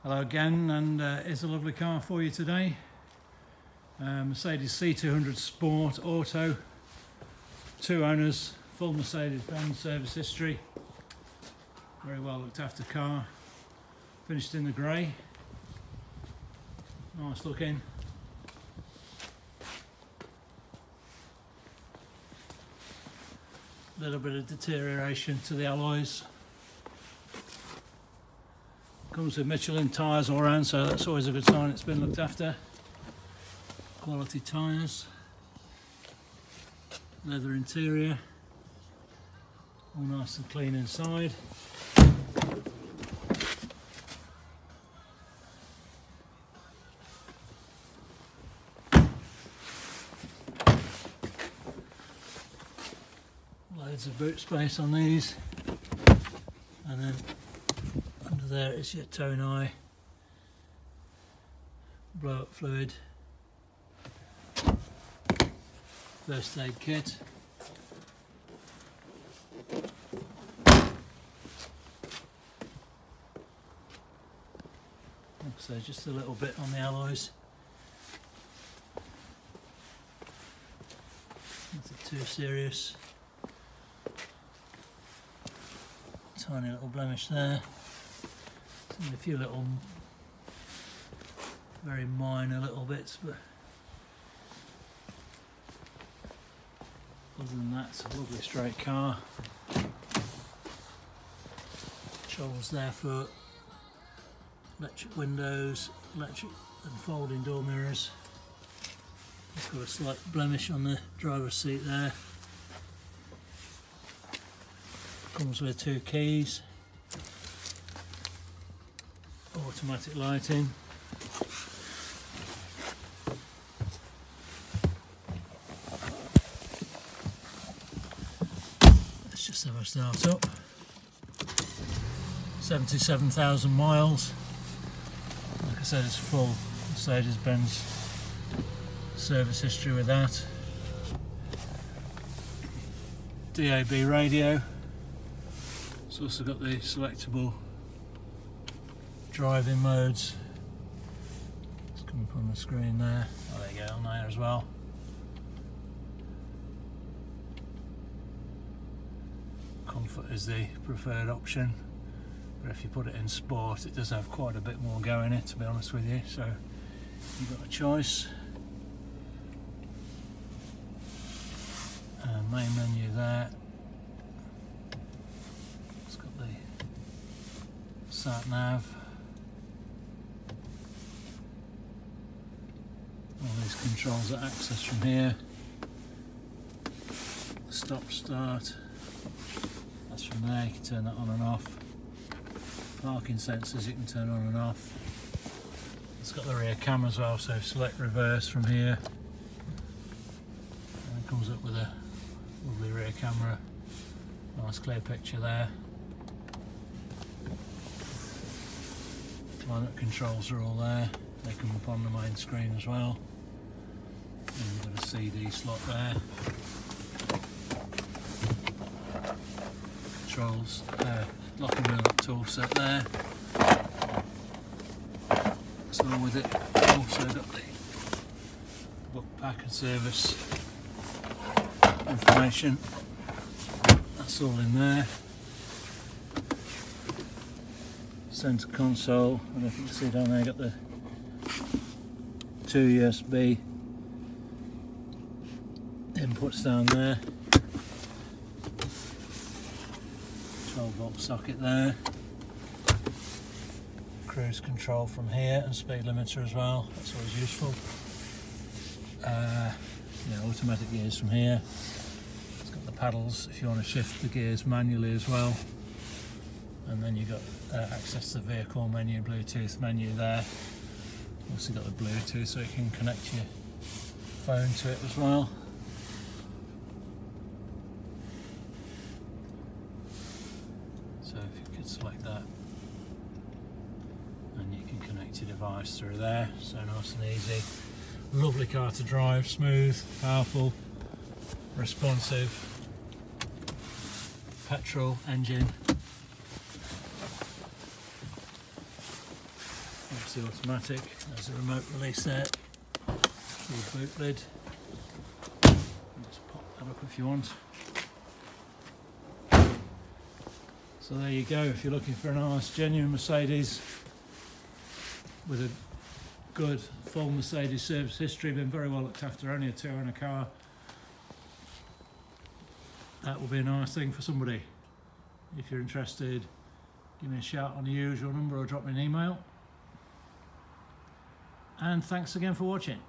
Hello again, and here's a lovely car for you today. Mercedes C200 Sport Auto, 2 owners, full Mercedes-Benz service history, very well looked after car, finished in the grey, nice looking. Little bit of deterioration to the alloys. Comes with Michelin tyres all round, so that's always a good sign it's been looked after. Quality tyres, leather interior, all nice and clean inside. Loads of boot space on these, and then under there is your tone eye, blow up fluid, first aid kit, so just a little bit on the alloys, nothing too serious, tiny little blemish there. A few little, very minor little bits, but other than that, it's a lovely straight car. Controls there for electric windows, electric and folding door mirrors. It's got a slight blemish on the driver's seat there. Comes with 2 keys. Automatic lighting. Let's just have a start up. 77,000 miles. Like I said, it's full Mercedes-Benz service history with that. DAB radio. It's also got the selectable driving modes. It's coming up on the screen there. Oh, there you go, on there as well. Comfort is the preferred option, but if you put it in sport, it does have quite a bit more go in it, to be honest with you, so you've got a choice. Main menu there. It's got the sat nav. All these controls are accessed from here. Stop start, that's from there, you can turn that on and off. Parking sensors you can turn on and off. It's got the rear camera as well, so select reverse from here. And it comes up with a lovely rear camera. Nice clear picture there. Climate controls are all there. They come up on the main screen as well. And you've got a CD slot there. Controls, lock and wheel up tool set there. So with it, also got the book pack and service information. That's all in there. Centre console, I don't know if you can see down there, got the 2 USB inputs down there, 12-volt socket there, cruise control from here and speed limiter as well, that's always useful. Automatic gears from here. It's got the paddles if you want to shift the gears manually as well, and then you've got access to the vehicle menu, Bluetooth menu there. Also got the Bluetooth so you can connect your phone to it as well. So if you could select that, and you can connect your device through there, so nice and easy. Lovely car to drive, smooth, powerful, responsive, petrol engine. That's the automatic. There's a remote release there. The boot lid. Just pop that up if you want. So there you go. If you're looking for a nice, genuine Mercedes with a good full Mercedes service history, been very well looked after, only a two-owner car, that will be a nice thing for somebody. If you're interested, give me a shout on the usual number or drop me an email. And thanks again for watching.